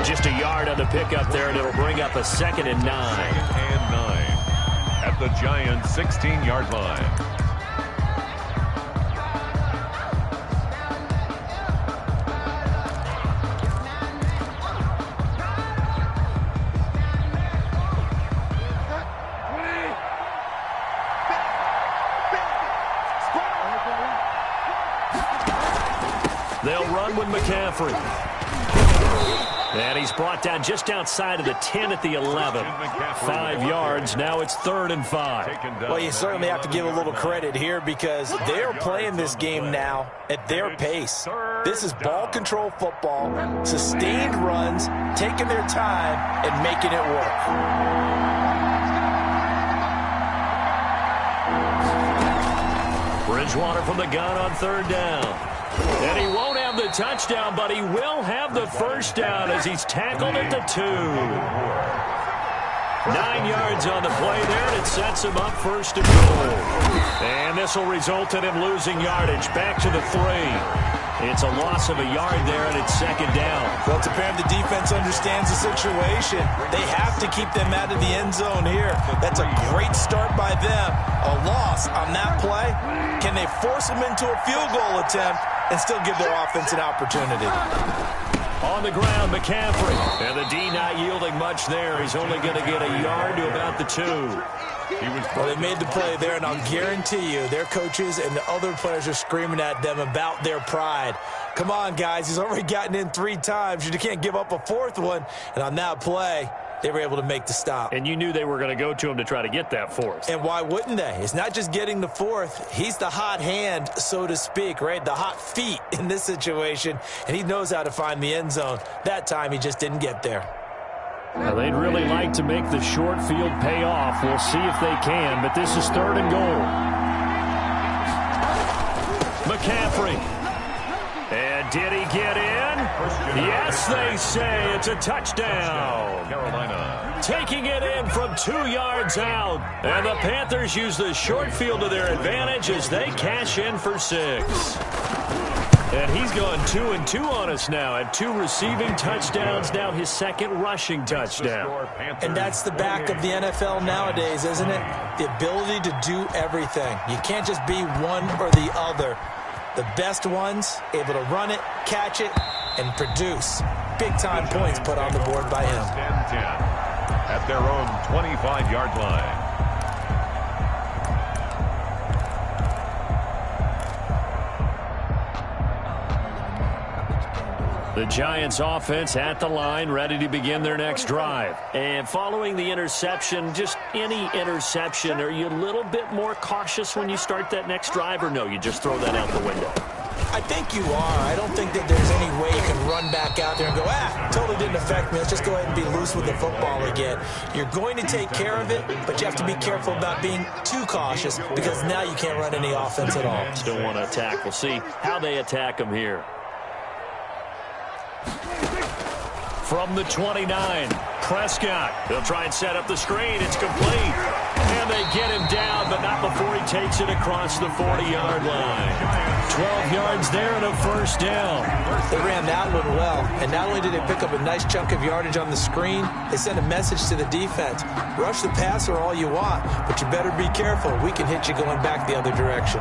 Just a yard on the pickup there, and it'll bring up a 2nd and 9. 2nd and 9 at the Giants' 16-yard line. They'll run with McCaffrey. And he's brought down just outside of the 10 at the 11. 5 yards. Now it's 3rd and 5. Well, you certainly have to give a little credit here because they're playing this game now at their pace. This is ball control football, sustained runs, taking their time and making it work. Bridgewater from the gun on 3rd down. And he won't have the touchdown, but he will have the first down as he's tackled at the 2. 9 yards on the play there, and it sets him up 1st and goal. And this will result in him losing yardage. Back to the 3. It's a loss of a yard there, and it's 2nd down. Well, it's apparent the defense understands the situation. They have to keep them out of the end zone here. That's a great start by them. A loss on that play. Can they force them into a field goal attempt and still give their offense an opportunity? On the ground, McCaffrey. And the D not yielding much there. He's only going to get a yard to about the 2. Well, they made the play there, and I'll guarantee you their coaches and the other players are screaming at them about their pride. Come on, guys. He's already gotten in 3 times. You can't give up a 4th one. And on that play, they were able to make the stop. And you knew they were going to go to him to try to get that 4th. And why wouldn't they? It's not just getting the 4th. He's the hot hand, so to speak, right? The hot feet in this situation. And he knows how to find the end zone. That time, he just didn't get there. Now, they'd really like to make the short field pay off. We'll see if they can, but this is 3rd and goal. McCaffrey. And did he get in? Yes, they say it's a touchdown. Carolina. Taking it in from 2 yards out. And the Panthers use the short field to their advantage as they cash in for 6. And he's gone 2-2 on us now at 2 receiving touchdowns, now his 2nd rushing touchdown. And that's the back of the NFL nowadays, isn't it? The ability to do everything. You can't just be one or the other. The best ones able to run it, catch it, and produce big-time points put on the board by him. 10-10 at their own 25-yard line. The Giants offense at the line, ready to begin their next drive. And following the interception, just any interception, are you a little bit more cautious when you start that next drive, or no, you just throw that out the window? I think you are. I don't think that there's any way you can run back out there and go, totally didn't affect me. Let's just go ahead and be loose with the football again. You're going to take care of it, but you have to be careful about being too cautious because now you can't run any offense at all. Still want to attack. We'll see how they attack them here. From the 29, Prescott. They'll try and set up the screen. It's complete. And they get him down, but not before he takes it across the 40-yard line. 12 yards there and a 1st down. They ran that one well, and not only did they pick up a nice chunk of yardage on the screen, they sent a message to the defense. Rush the passer all you want, but you better be careful. We can hit you going back the other direction.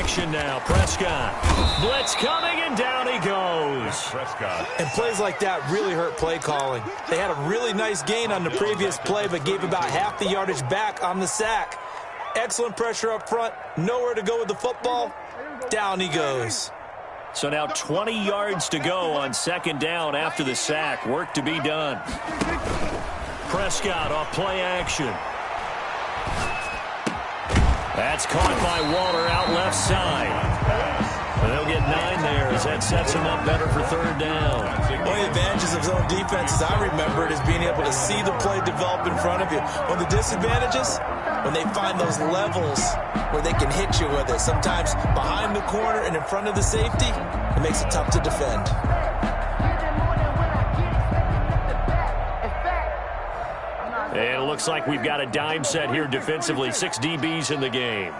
action now. Prescott. Blitz coming, and down he goes. Prescott. And plays like that really hurt play calling. They had a really nice gain on the previous play, but gave about half the yardage back on the sack. Excellent pressure up front. Nowhere to go with the football. Down he goes. So now 20 yards to go on second down after the sack. Work to be done. Prescott off play action. That's caught by Waller out left side. They'll get 9 there as that sets him up better for third down. One of the advantages of zone defense, as I remember it, is being able to see the play develop in front of you. One of the disadvantages, when they find those levels where they can hit you with it, sometimes behind the corner and in front of the safety, it makes it tough to defend. And it looks like we've got a dime set here defensively. 6 DBs in the game.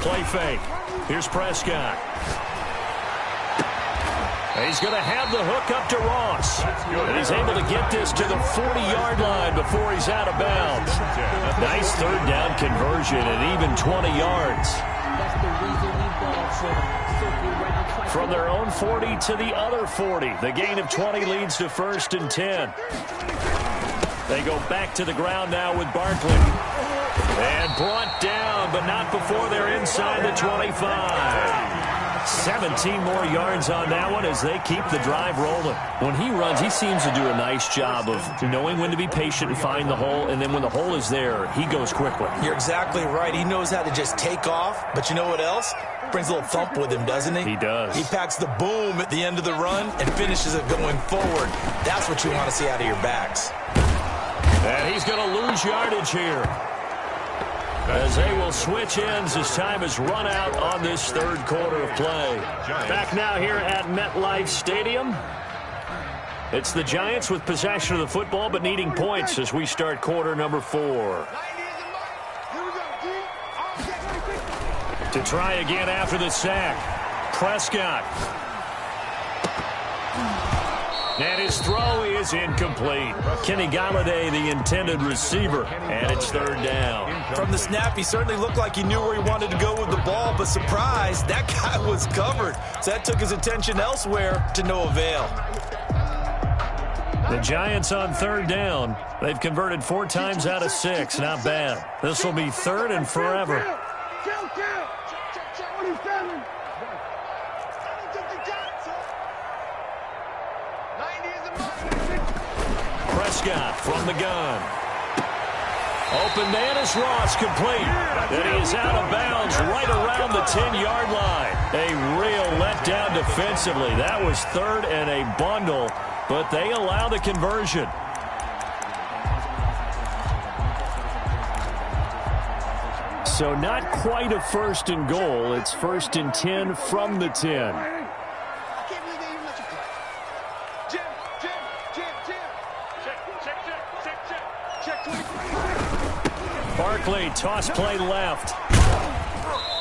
Play fake. Here's Prescott. He's going to have the hook up to Ross. And he's able to get this to the 40-yard line before he's out of bounds. Nice third down conversion and even 20 yards. From their own 40 to the other 40. The gain of 20 leads to 1st and 10. They go back to the ground now with Barkley. And brought down, but not before they're inside the 25. 17 more yards on that one as they keep the drive rolling. When he runs, he seems to do a nice job of knowing when to be patient and find the hole, and then when the hole is there, he goes quickly. You're exactly right. He knows how to just take off, but you know what else? Brings a little thump with him, doesn't he? He does. He packs the boom at the end of the run and finishes it going forward. That's what you want to see out of your backs. And he's going to lose yardage here, as they will switch ends as time has run out on this third quarter of play. Back now here at MetLife Stadium. It's the Giants with possession of the football but needing points as we start quarter number 4. To try again after the sack. Prescott. And his throw is incomplete. Kenny Galladay, the intended receiver, and it's third down. From the snap, he certainly looked like he knew where he wanted to go with the ball, but surprise, that guy was covered. So that took his attention elsewhere to no avail. The Giants on third down. They've converted 4 times out of 6. Not bad. This will be third and forever. Prescott from the gun. Open man is Ross, complete. And he is out of bounds right around the 10-yard line. A real letdown defensively. That was third and a bundle, but they allow the conversion. So not quite a 1st and goal. It's 1st and 10 from the 10. Barkley, toss play left.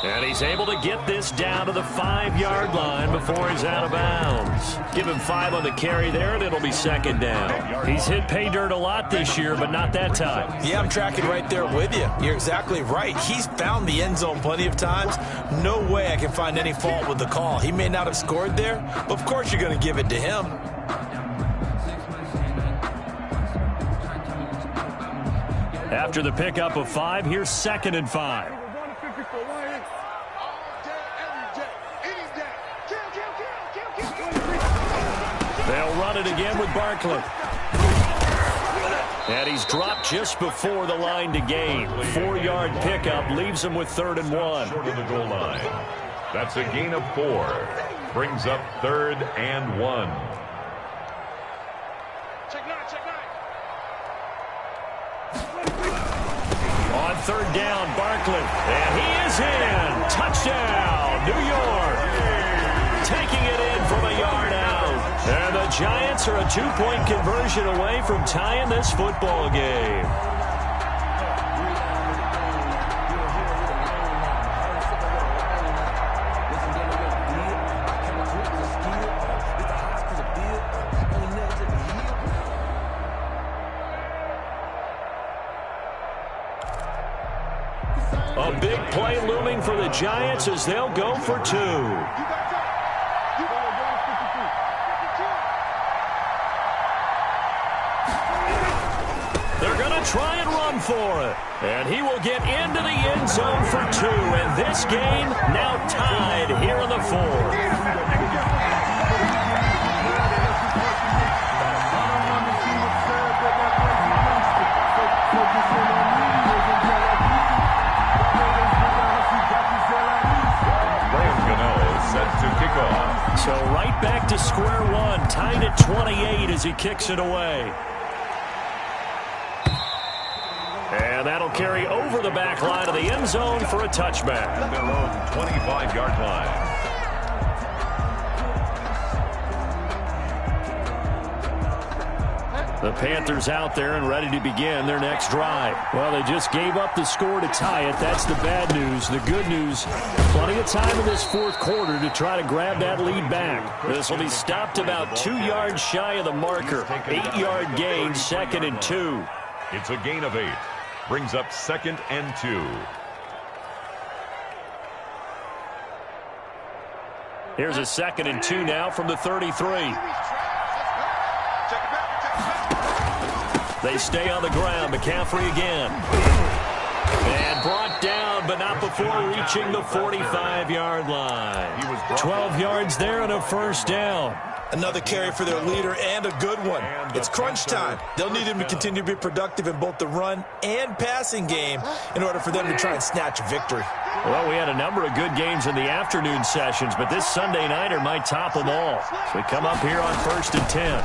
And he's able to get this down to the 5-yard line before he's out of bounds. Give him 5 on the carry there, and it'll be second down. He's hit pay dirt a lot this year, but not that time. Yeah, I'm tracking right there with you. You're exactly right. He's found the end zone plenty of times. No way I can find any fault with the call. He may not have scored there, but of course you're going to give it to him. After the pickup of 5, here's 2nd and 5. They'll run it again with Barkley. And he's dropped just before the line to gain. 4-yard pickup leaves him with 3rd and 1. Short of the goal line. That's a gain of 4. Brings up 3rd and 1. On third down, Barkley. And he is in. Touchdown, New York. Taking it in from a yard out. And the Giants are a 2-point conversion away from tying this football game. A big play looming for the Giants as they'll go for two. They're going to try and run for it. And he will get into the end zone for two. And this game now tied here in the fourth. So right back to square one, tied at 28 as he kicks it away. And that'll carry over the back line of the end zone for a touchback. Their own 25-yard line. The Panthers out there and ready to begin their next drive. Well, they just gave up the score to tie it. That's the bad news. The good news, plenty of time in this fourth quarter to try to grab that lead back. This will be stopped about 2 yards shy of the marker. 8-yard gain, 2nd and 2. It's a gain of 8. Brings up 2nd and 2. Here's a 2nd and 2 now from the 33. They stay on the ground. McCaffrey again. And brought down, but not before reaching the 45-yard line. 12 yards there and a first down. Another carry for their leader and a good one. It's crunch time. They'll need him to continue to be productive in both the run and passing game in order for them to try and snatch a victory. Well, we had a number of good games in the afternoon sessions, but this Sunday nighter might top them all. So we come up here on 1st and 10.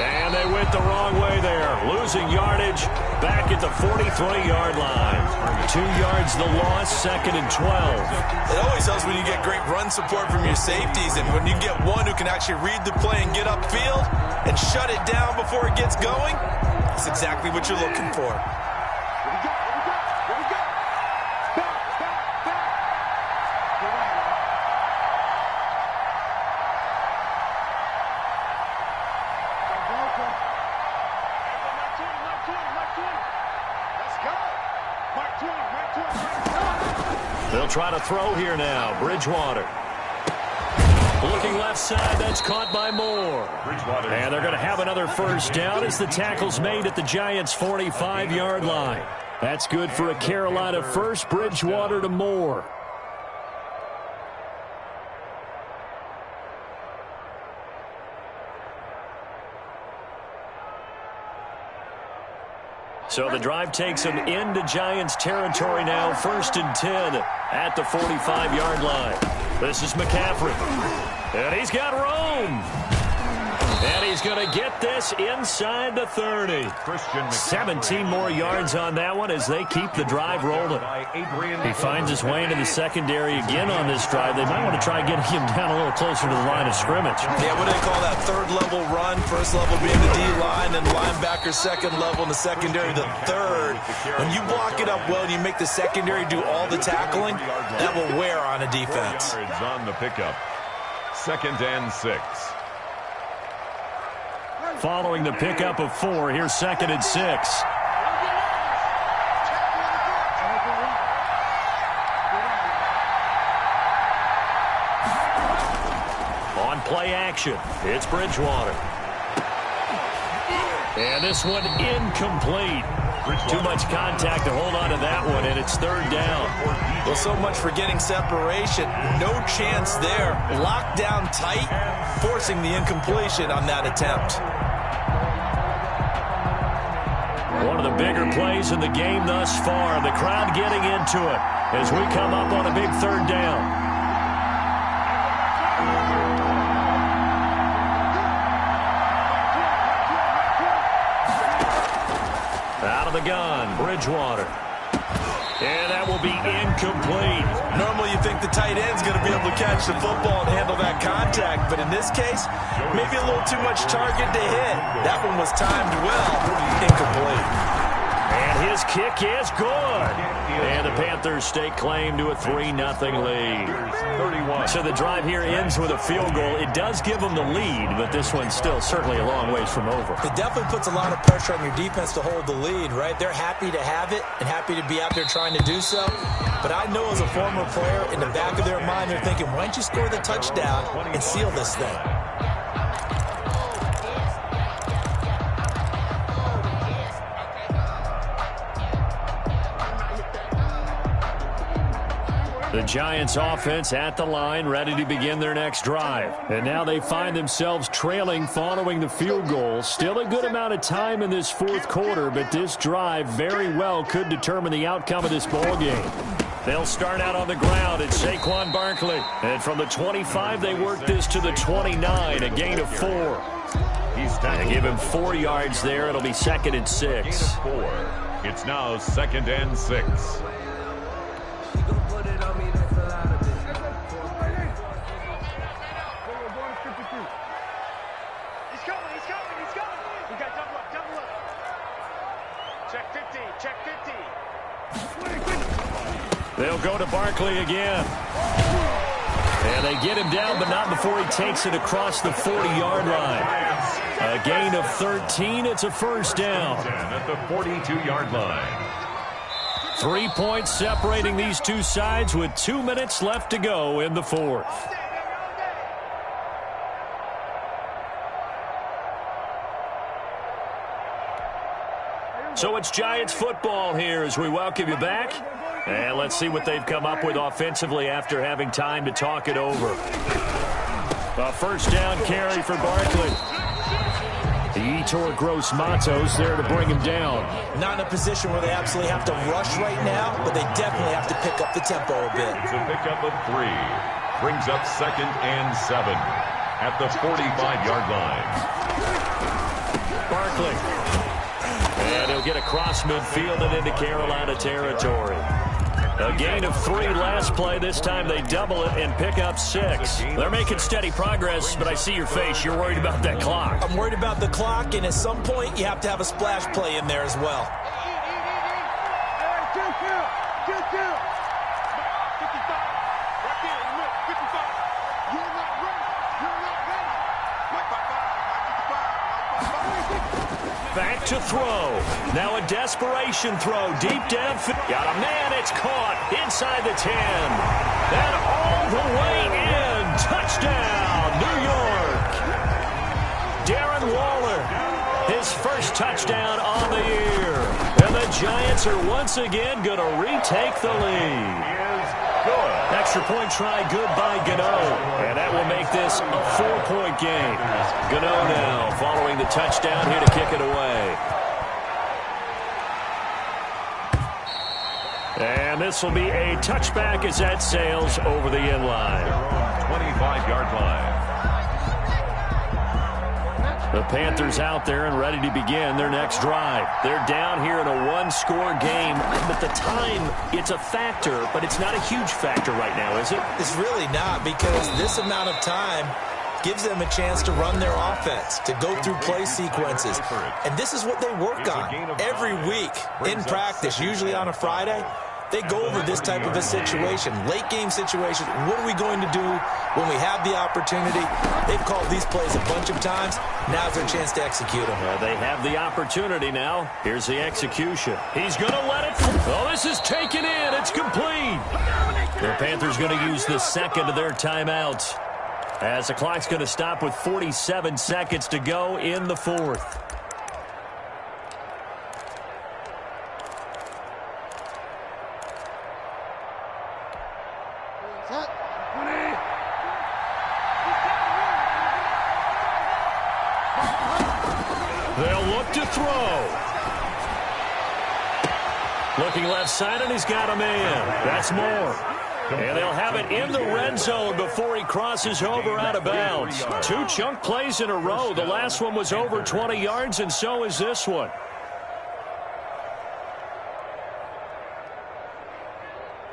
And they went the wrong way there. Losing yardage back at the 43-yard line. 2 yards the loss, 2nd and 12. It always helps when you get great run support from your safeties, and when you get one who can actually read the play and get upfield and shut it down before it gets going, that's exactly what you're looking for. They'll try to throw here now. Bridgewater. Looking left side. That's caught by Moore. And they're going to have another first down as the tackle's made at the Giants' 45-yard line. That's good for a Carolina first. Bridgewater to Moore. So the drive takes them into Giants territory now, 1st and 10 at the 45-yard line. This is McCaffrey. And he's got room. And he's going to get this inside the 30. 17 more yards on that one as they keep the drive rolling. He finds his way into the secondary again on this drive. They might want to try getting him down a little closer to the line of scrimmage. Yeah, what do they call that? Third level run. First level being the D-line, and linebacker second level, and the secondary the third. When you block it up well and you make the secondary do all the tackling, that will wear on a defense. Yards on the pickup. 2nd and 6. Following the pickup of 4, here's 2nd and 6. On play action, it's Bridgewater. And this one incomplete. Too much contact to hold on to that one, and it's 3rd down. Well, so much for getting separation. No chance there. Locked down tight, forcing the incompletion on that attempt. One of the bigger plays in the game thus far. The crowd getting into it as we come up on a big 3rd down. Out of the gun, Bridgewater. And that will be incomplete. Normally you think the tight end's going to be able to catch the football and handle that contact, but in this case, maybe a little too much target to hit. That one was timed well, incomplete. And his kick is good. And the Panthers stake claim to a 3-0 lead. So the drive here ends with a field goal. It does give them the lead, but this one's still certainly a long ways from over. It definitely puts a lot of pressure on your defense to hold the lead, right? They're happy to have it and happy to be out there trying to do so. But I know as a former player, in the back of their mind, they're thinking, why don't you score the touchdown and seal this thing? The Giants offense at the line, ready to begin their next drive. And now they find themselves trailing following the field goal. Still a good amount of time in this fourth quarter, but this drive very well could determine the outcome of this ball game. They'll start out on the ground. It's Saquon Barkley. And from the 25, they work this to the 29, a gain of 4. They give him 4 yards there. It'll be 2nd and 6. It's now 2nd and 6. They'll go to Barkley again. And they get him down, but not before he takes it across the 40-yard line. A gain of 13. It's a first down. At the 42-yard line. 3 points separating these two sides with 2 minutes left to go in the fourth. So it's Giants football here as we welcome you back. And let's see what they've come up with offensively after having time to talk it over. A first down carry for Barkley. The Yetur Gross-Matos there to bring him down. Not in a position where they absolutely have to rush right now, but they definitely have to pick up the tempo a bit. It's a pickup of 3. Brings up 2nd and 7 at the 45-yard line. Barkley. And he'll get across midfield and into Carolina territory. A gain of 3 last play. This time they double it and pick up 6. They're making steady progress, but I see your face. You're worried about that clock. I'm worried about the clock, and at some point you have to have a splash play in there as well. Back to throw. Now a desperation throw. Deep downfield. Got a man. It's caught inside the 10. And all the way in. Touchdown, New York. Darren Waller. His first touchdown on the year. And the Giants are once again going to retake the lead. Extra point try, good by Gano. And that will make this a 4-point game. Gano now following the touchdown here to kick it away. And this will be a touchback as that sails over the end line. 25-yard line. The Panthers out there and ready to begin their next drive. They're down here in a 1-score game, but the time, it's a factor, but it's not a huge factor right now, is it? It's really not, because this amount of time gives them a chance to run their offense, to go through play sequences. And this is what they work on every week in practice, usually on a Friday. They go over this type of a situation, late game situation. What are we going to do when we have the opportunity? They've called these plays a bunch of times. Now's their chance to execute them. They have the opportunity now. Here's the execution. He's going to let it. Oh, this is taken in. It's complete. The Panthers going to use the second of their timeouts, as the clock's going to stop with 47 seconds to go in the fourth. They'll look to throw. Looking left side, and he's got a man. That's more. And they'll have it in the red zone before he crosses over out of bounds. 2 chunk plays in a row. The last one was over 20 yards, and so is this one.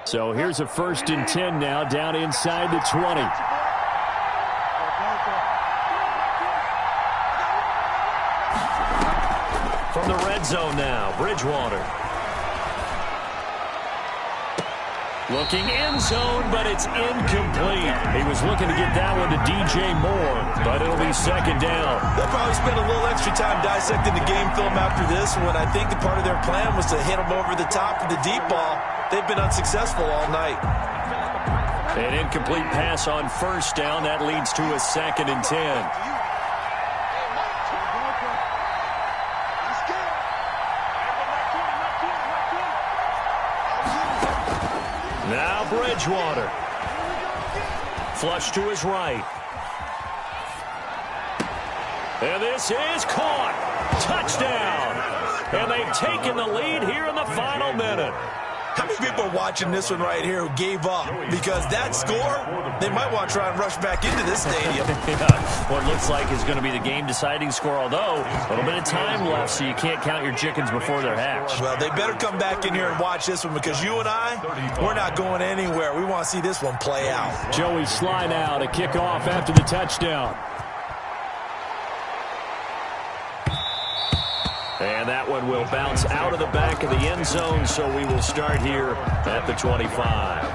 So here's a 1st and 10 now, down inside the 20. From the red zone now, Bridgewater. Looking end zone, but it's incomplete. He was looking to get that one to DJ Moore, but it'll be second down. They'll probably spend a little extra time dissecting the game film after this one. I think the part of their plan was to hit them over the top of the deep ball. They've been unsuccessful all night. An incomplete pass on first down. That leads to a 2nd and 10. Now Bridgewater. Flush to his right. And this is caught. Touchdown. And they've taken the lead here in the final minute. How many people are watching this one right here who gave up? Because that score, they might want to try and rush back into this stadium. Yeah, what looks like is going to be the game-deciding score, although a little bit of time left, so you can't count your chickens before they're hatched. Well, they better come back in here and watch this one, because you and I, we're not going anywhere. We want to see this one play out. Joey Sly now to kick off after the touchdown. And that one will bounce out of the back of the end zone, so we will start here at the 25.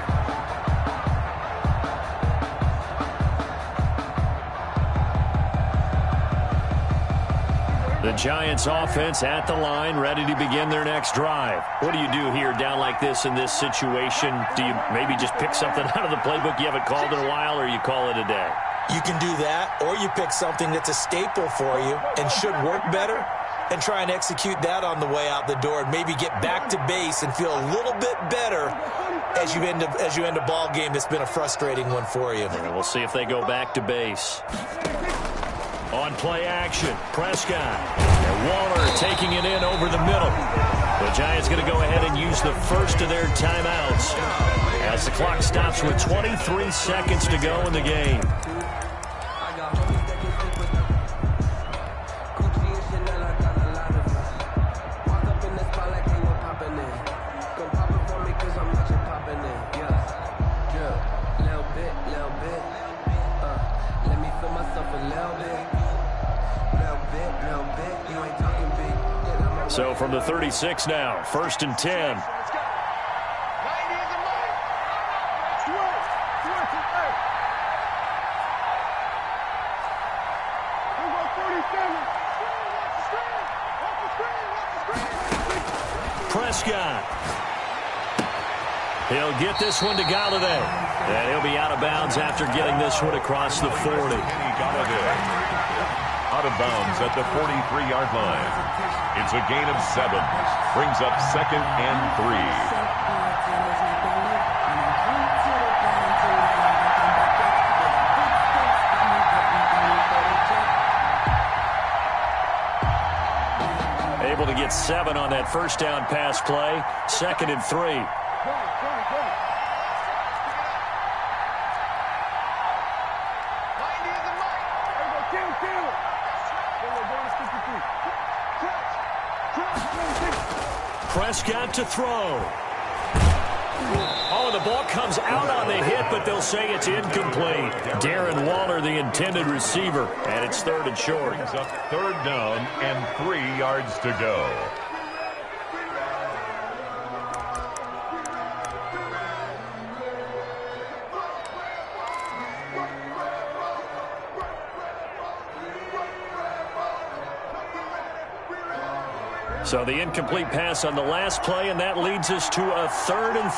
The Giants offense at the line, ready to begin their next drive. What do you do here down like this in this situation? Do you maybe just pick something out of the playbook you haven't called in a while, or you call it a day? You can do that, or you pick something that's a staple for you and should work better, and try and execute that on the way out the door, and maybe get back to base and feel a little bit better as you end a ball game that's been a frustrating one for you. And we'll see if they go back to base. On play action, Prescott. And Waller taking it in over the middle. The Giants going to go ahead and use the first of their timeouts as the clock stops with 23 seconds to go in the game. So from the 36 now, 1st and 10. Prescott. He'll get this one to Galladay. And he'll be out of bounds after getting this one across the 40. Out of bounds at the 43-yard line. It's a gain of 7. Brings up 2nd and 3. Able to get 7 on that first down pass play. 2nd and 3. Prescott to throw. Oh, the ball comes out on the hit, but they'll say it's incomplete. Darren Waller, the intended receiver, and it's 3rd and short. Brings up 3rd down and 3 yards to go. So the incomplete pass on the last play, and that leads us to a 3rd and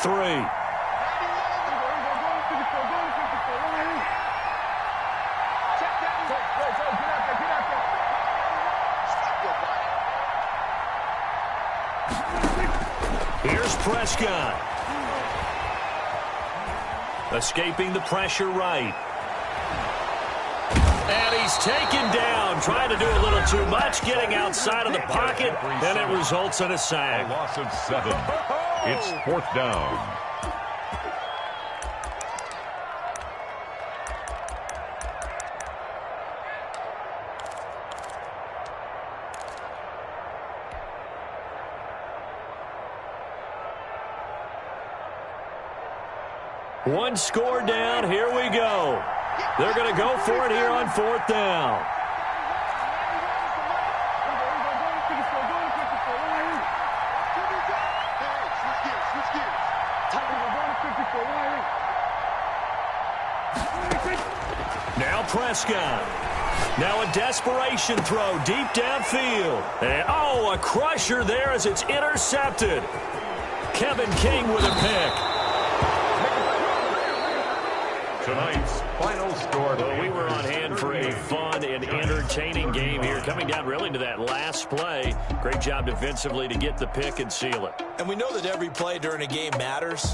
3. Here's Prescott. Escaping the pressure right. And he's taken down, trying to do a little too much, getting outside of the pocket, and it results in a sack. A loss of 7. It's 4th down. One score down, here we go. They're going to go for it here on 4th down. Prescott. Now a desperation throw deep downfield. And, oh, a crusher there as it's intercepted. Kevin King with a pick. Tonight's final score. Well, we were on hand for a fun and entertaining game here. Coming down really to that last play. Great job defensively to get the pick and seal it. And we know that every play during a game matters.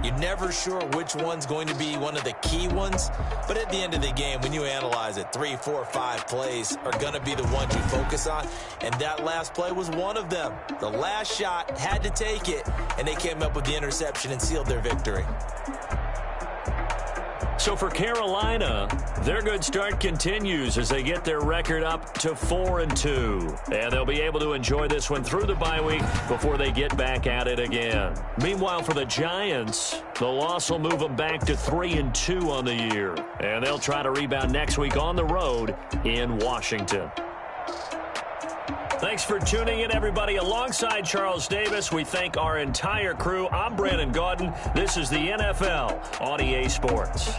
You're never sure which one's going to be one of the key ones. But at the end of the game, when you analyze it, 3, 4, 5 plays are going to be the ones you focus on. And that last play was one of them. The last shot had to take it, and they came up with the interception and sealed their victory. So for Carolina, their good start continues as they get their record up to 4-2. And they'll be able to enjoy this one through the bye week before they get back at it again. Meanwhile, for the Giants, the loss will move them back to 3-2 on the year. And they'll try to rebound next week on the road in Washington. Thanks for tuning in, everybody. Alongside Charles Davis, we thank our entire crew. I'm Brandon Gaudin. This is the NFL on EA Sports.